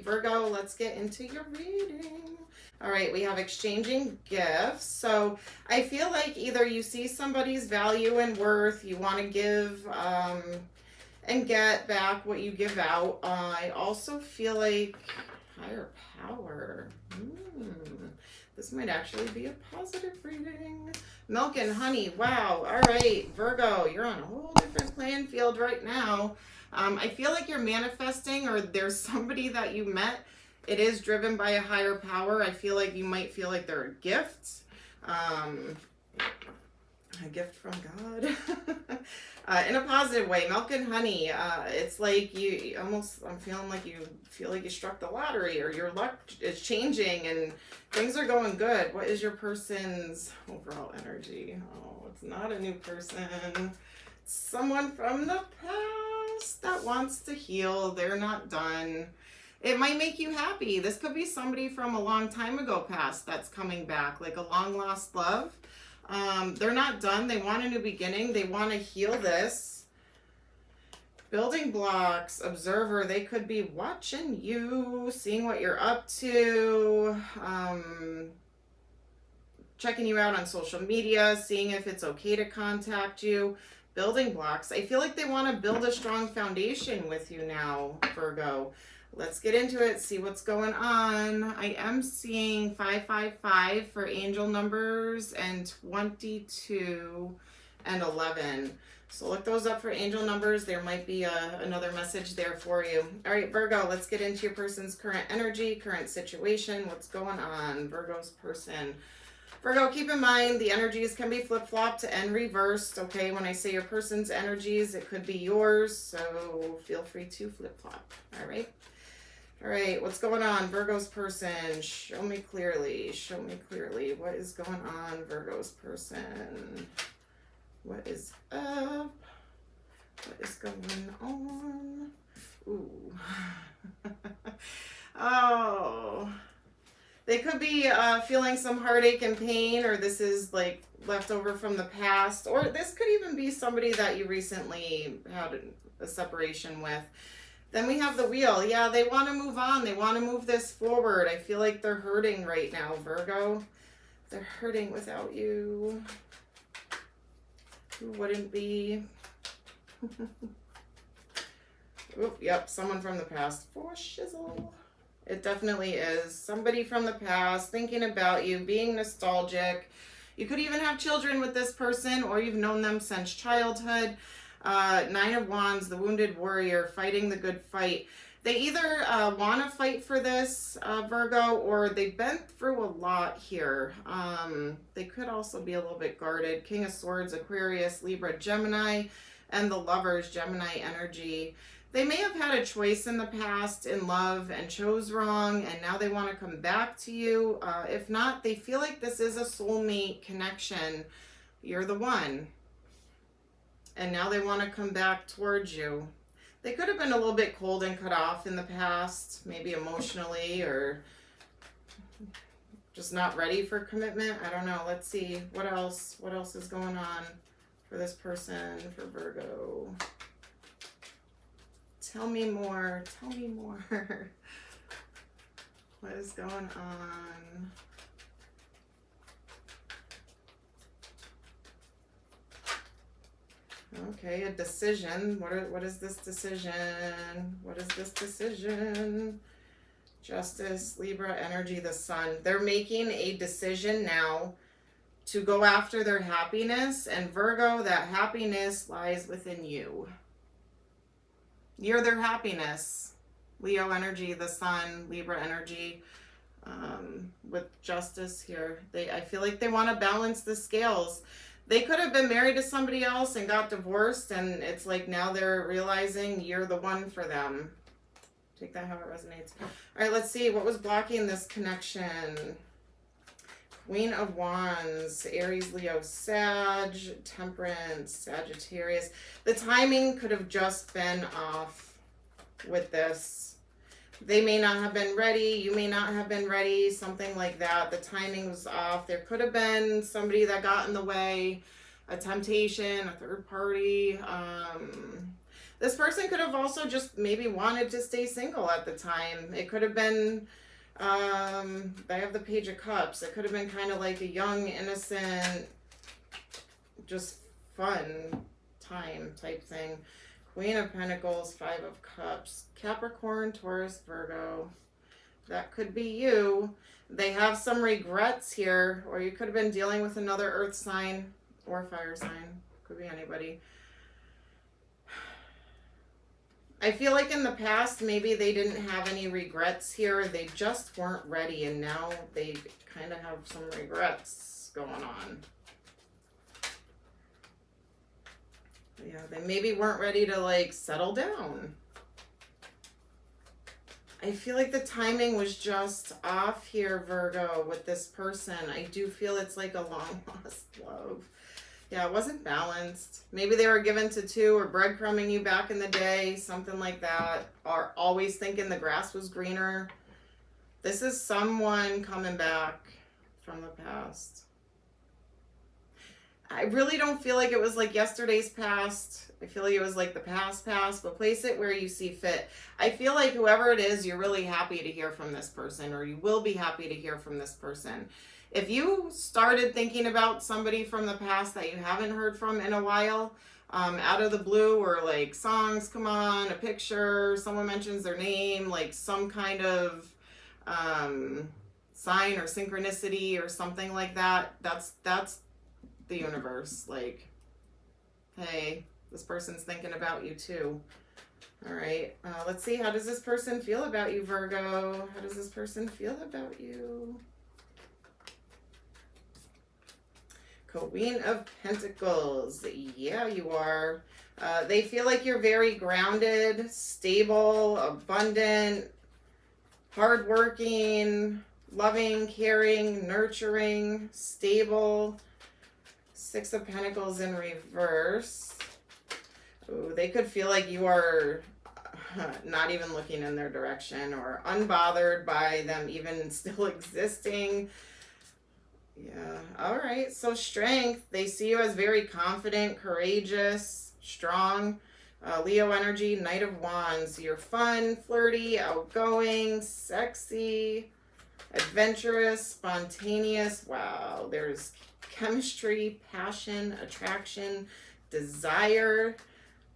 Virgo, let's get into your reading. All right, we have exchanging gifts. So I feel like either you see somebody's value and worth, you want to give and get back what you give out. I also feel like higher power. This might actually be a positive reading. Milk and honey. Wow. All right, Virgo, you're on a whole different playing field right now. I feel like you're manifesting, or there's somebody that you met. It is driven by a higher power. I feel like you might feel like they're a gift. A gift from God. In a positive way. Milk and honey. It's like you almost, I'm feeling like you feel like you struck the lottery, or your luck is changing and things are going good. What is your person's overall energy? Oh, it's not a new person. It's someone from the past that wants to heal. They're not done. It might make you happy. This could be somebody from a long time ago past that's coming back, like a long lost love. They're not done. They want a new beginning. They want to heal this. Building blocks, observer. They could be watching you, seeing what you're up to, checking you out on social media, seeing if it's okay to contact you. Building blocks. I feel like they want to build a strong foundation with you now, Virgo. Let's get into it, see what's going on. I am seeing 555 for angel numbers and 22 and 11. So look those up for angel numbers. There might be another message there for you. All right, Virgo, let's get into your person's current energy, current situation. What's going on, Virgo's person? Virgo, keep in mind the energies can be flip-flopped and reversed, okay? When I say your person's energies, it could be yours, so feel free to flip-flop, all right? All right, what's going on, Virgo's person? Show me clearly. Show me clearly. What is going on, Virgo's person? What is up? What is going on? Ooh. Oh. They could be feeling some heartache and pain, or this is like left over from the past, or this could even be somebody that you recently had a separation with. Then we have the wheel. Yeah, they want to move on. They want to move this forward. I feel like they're hurting right now, Virgo. They're hurting without you. Who wouldn't be? Oop, yep, someone from the past. For shizzle. It definitely is. Somebody from the past thinking about you, being nostalgic. You could even have children with this person, or you've known them since childhood. Nine of Wands, the wounded warrior, fighting the good fight. They either want to fight for this, Virgo, or they've been through a lot here. They could also be a little bit guarded. King of Swords, Aquarius, Libra, Gemini, and the Lovers, Gemini energy. They may have had a choice in the past in love and chose wrong, and now they want to come back to you. If not, they feel like this is a soulmate connection. You're the one. And now they want to come back towards you. They could have been a little bit cold and cut off in the past, maybe emotionally, or just not ready for commitment. I don't know. Let's see. What else? What else is going on for this person, for Virgo? Tell me more. Tell me more. What is going on? Okay, a decision. What is this decision? What is this decision? Justice, Libra energy, the Sun. They're making a decision now to go after their happiness, and Virgo, that happiness lies within you. You're their happiness. Leo energy, the Sun, Libra energy, with Justice here. I feel like they want to balance the scales. They could have been married to somebody else and got divorced, and it's like now they're realizing you're the one for them. Take that how it resonates. All right, let's see. What was blocking this connection? Queen of Wands, Aries, Leo, Sag, Temperance, Sagittarius. The timing could have just been off with this. They may not have been ready. You may not have been ready. Something like that. The timing was off. There could have been somebody that got in the way, a temptation, a third party. This person could have also just maybe wanted to stay single at the time. It could have been, they have the Page of Cups. It could have been kind of like a young, innocent, just fun time type thing. Queen of Pentacles, Five of Cups, Capricorn, Taurus, Virgo. That could be you. They have some regrets here, or you could have been dealing with another earth sign or fire sign. Could be anybody. I feel like in the past, maybe they didn't have any regrets here. They just weren't ready, and now they kind of have some regrets going on. Yeah, they maybe weren't ready to, like, settle down. I feel like the timing was just off here, Virgo, with this person. I do feel it's like a long-lost love. Yeah, it wasn't balanced. Maybe they were given to two or breadcrumbing you back in the day, something like that. Or always thinking the grass was greener. This is someone coming back from the past. I really don't feel like it was like yesterday's past. I feel like it was like the past, but place it where you see fit. I feel like whoever it is, you're really happy to hear from this person, or you will be happy to hear from this person. If you started thinking about somebody from the past that you haven't heard from in a while, out of the blue, or like songs come on, a picture, someone mentions their name, like some kind of sign or synchronicity or something like that, that's the universe. Like, hey, this person's thinking about you too. All right, let's see. How does this person feel about you, Virgo? How does this person feel about you? Queen of Pentacles. Yeah, you are. They feel like you're very grounded, stable, abundant, hardworking, loving, caring, nurturing, stable. Six of Pentacles in reverse. Ooh, they could feel like you are not even looking in their direction, or unbothered by them even still existing. Yeah. All right. So strength. They see you as very confident, courageous, strong. Leo energy, Knight of Wands. You're fun, flirty, outgoing, sexy, adventurous, spontaneous. Wow. There's chemistry, passion, attraction, desire.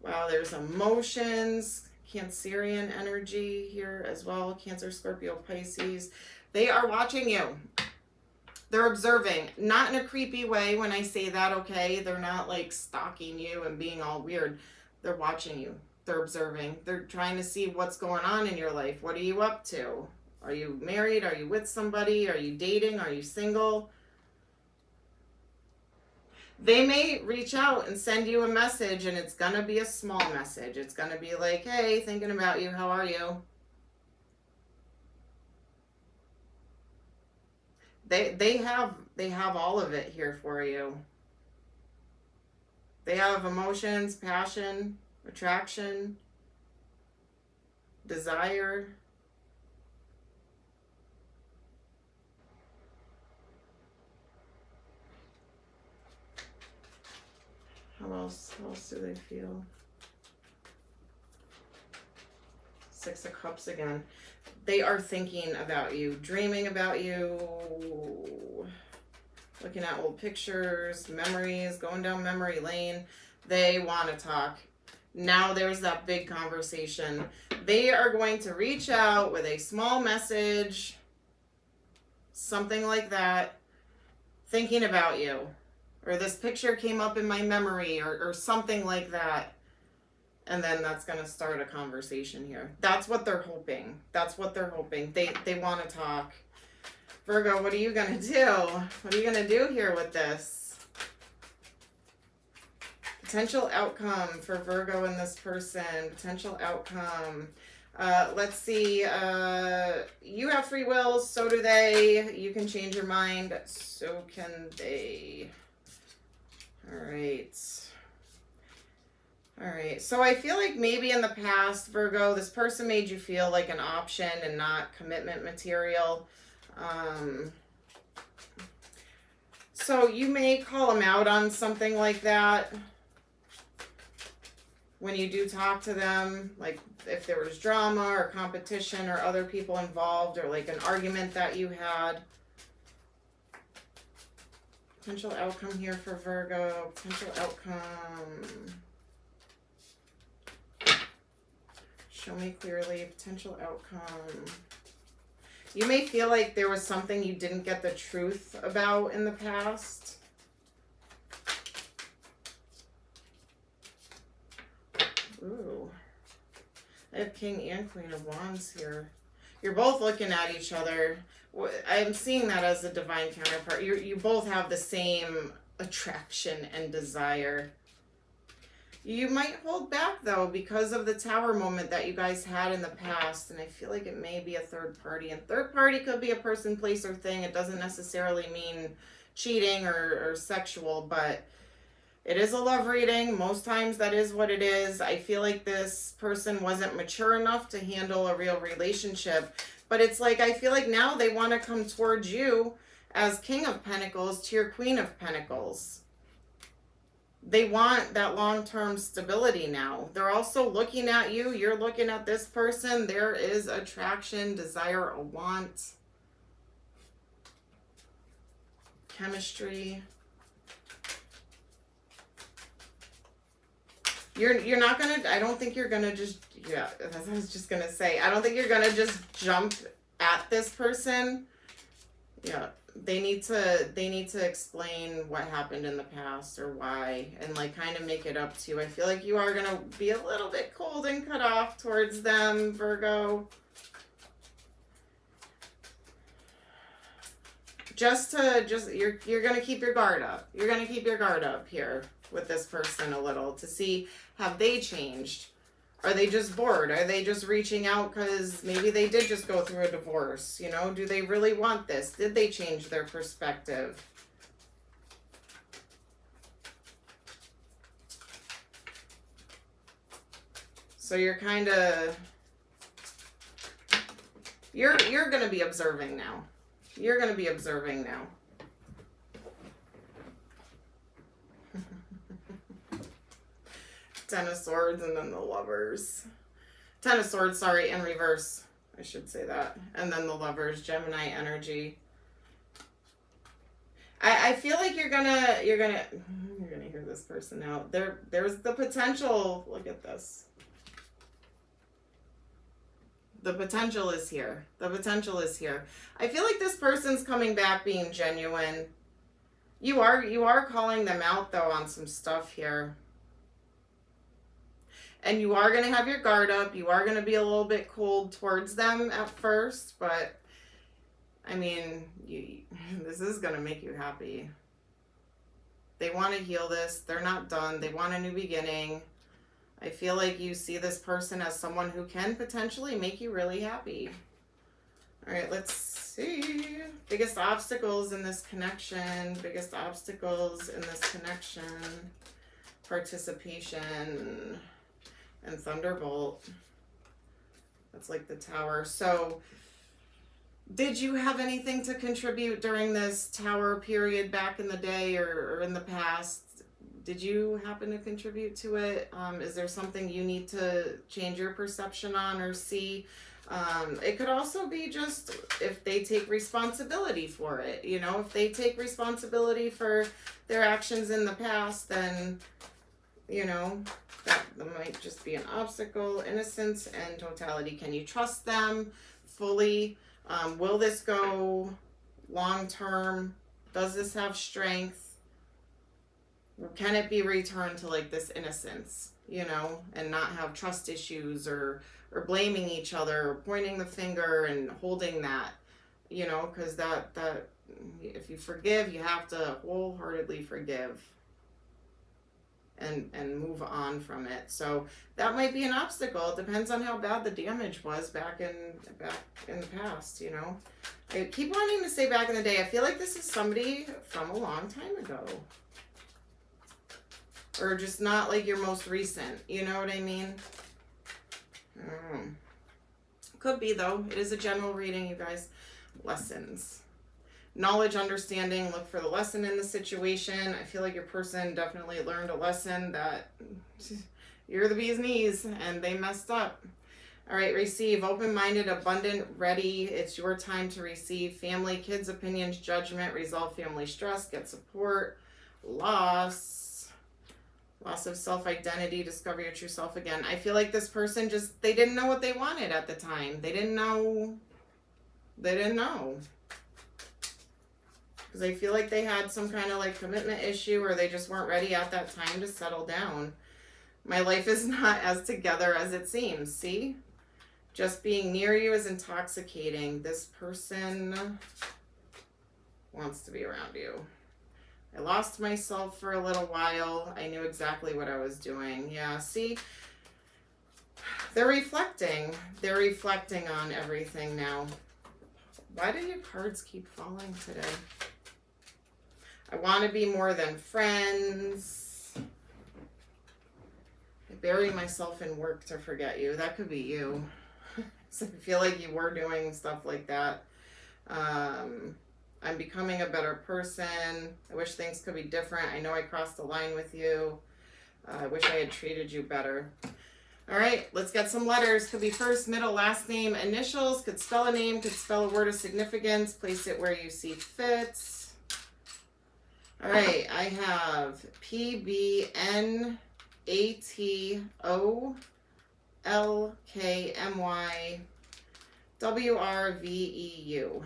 Wow. There's emotions. Cancerian energy here as well. Cancer, Scorpio, Pisces. They are watching you. They're observing, not in a creepy way when I say that, okay? They're not like stalking you and being all weird. They're watching you. They're observing. They're trying to see what's going on in your life. What are you up to? Are you married? Are you with somebody? Are you dating? Are you single? They may reach out and send you a message, and it's going to be a small message. It's going to be like, hey, thinking about you. How are you? They have all of it here for you. They have emotions, passion, attraction, desire. How else do they feel? Six of Cups again. They are thinking about you, dreaming about you, looking at old pictures, memories, going down memory lane. They want to talk. Now there's that big conversation. They are going to reach out with a small message, something like that, thinking about you. Or this picture came up in my memory, or something like that. And then that's going to start a conversation here. That's what they're hoping. That's what they're hoping. They want to talk. Virgo, what are you going to do? What are you going to do here with this? Potential outcome for Virgo and this person. Potential outcome. Let's see. You have free will. So do they. You can change your mind. So can they. All right. All right, so I feel like maybe in the past, Virgo, this person made you feel like an option and not commitment material. So you may call them out on something like that. when you do talk to them, like if there was drama or competition or other people involved, or like an argument that you had. Potential outcome here for Virgo. Potential outcome. Show me clearly. Potential outcome. You may feel like there was something you didn't get the truth about in the past. Ooh. I have King and Queen of Wands here. You're both looking at each other. I'm seeing that as a divine counterpart. You both have the same attraction and desire. You might hold back, though, because of the Tower moment that you guys had in the past. And I feel like it may be a third party. And third party could be a person, place, or thing. It doesn't necessarily mean cheating or sexual, but it is a love reading. Most times that is what it is. I feel like this person wasn't mature enough to handle a real relationship. But it's like, I feel like now they want to come towards you as King of Pentacles to your Queen of Pentacles. They want that long-term stability now. They're also looking at you. You're looking at this person. There is attraction, desire, a want, chemistry. You're not going to, I don't think you're going to just, yeah, as I was just going to say, I don't think you're going to just jump at this person. Yeah. They need to explain what happened in the past or why, and like kind of make it up to you. I feel like you are going to be a little bit cold and cut off towards them, Virgo. You're going to keep your guard up. You're going to keep your guard up here with this person a little to see, have they changed? Are they just bored? Are they just reaching out because maybe they did just go through a divorce? You know, do they really want this? Did they change their perspective? So you're kind of, you're going to be observing now. You're going to be observing now. Ten of Swords and then the Lovers. Ten of Swords, sorry, in reverse. I should say that. And then the Lovers, Gemini energy. I feel like you're gonna hear this person out. There's the potential. Look at this. The potential is here. The potential is here. I feel like this person's coming back being genuine. You are calling them out though on some stuff here. And you are going to have your guard up. You are going to be a little bit cold towards them at first. But, I mean, this is going to make you happy. They want to heal this. They're not done. They want a new beginning. I feel like you see this person as someone who can potentially make you really happy. All right, let's see. Biggest obstacles in this connection. Biggest obstacles in this connection. Participation. And Thunderbolt. That's like the Tower. So, did you have anything to contribute during this Tower period back in the day or in the past? Did you happen to contribute to it? Is there something you need to change your perception on or see? It could also be just if they take responsibility for it. You know, if they take responsibility for their actions in the past, then, you know, that might just be an obstacle. Innocence and totality. Can you trust them fully? Will this go long term? Does this have strength? Can it be returned to like this innocence, you know, and not have trust issues or blaming each other or pointing the finger and holding that, you know, because that if you forgive, you have to wholeheartedly forgive. And move on from it. So that might be an obstacle. It depends on how bad the damage was back in the past, you know. I keep wanting to say back in the day. I feel like this is somebody from a long time ago. Or just not like your most recent. You know what I mean? Could be though. It is a general reading, you guys. Lessons. Knowledge, understanding, look for the lesson in the situation. I feel like your person definitely learned a lesson that You're the bee's knees, and they messed up. All right, receive. Open-minded, abundant, ready. It's your time to receive. Family, kids' opinions, judgment, resolve family stress, get support, loss of self-identity, discover your true self again. I feel like this person just, they didn't know what they wanted at the time. They didn't know. Because I feel like they had some kind of like commitment issue, or they just weren't ready at that time to settle down. My life is not as together as it seems. See? Just being near you is intoxicating. This person wants to be around you. I lost myself for a little while. I knew exactly what I was doing. Yeah, see? They're reflecting. They're reflecting on everything now. Why do your cards keep falling today? I want to be more than friends. I bury myself in work to forget you. That could be you. So I feel like you were doing stuff like that. I'm becoming a better person. I wish things could be different. I know I crossed the line with you. I wish I had treated you better. All right, let's get some letters. Could be first, middle, last name, initials. Could spell a name, could spell a word of significance. Place it where you see fit. All right, I have PBNATOLKMYWRVEU.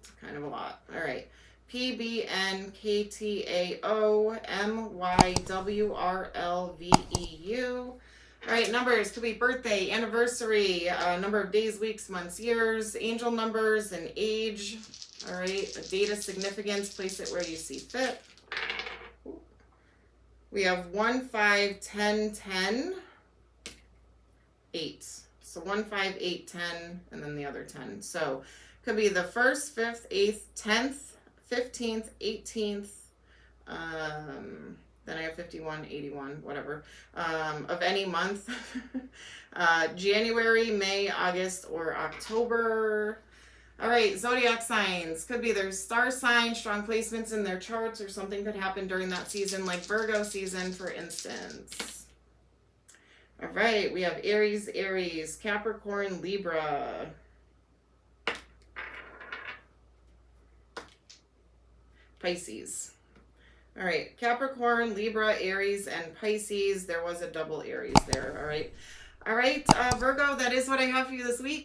It's kind of a lot. All right. PBNKTAOMYWRLVEU. All right, numbers could be birthday, anniversary, number of days, weeks, months, years, angel numbers, and age. All right, a date of significance, place it where you see fit. We have 1, 5, 10, 10, 8. So 1, 5, 8, 10, and then the other 10. So could be the 1st, 5th, 8th, 10th, 15th, 18th, then I have 51, 81, whatever, of any month. January, May, August, or October. All right, zodiac signs. Could be their star sign, strong placements in their charts, or something could happen during that season, like Virgo season, for instance. All right, we have Aries, Capricorn, Libra. Pisces. All right, Capricorn, Libra, Aries, and Pisces. There was a double Aries there, all right? All right, Virgo, that is what I have for you this week.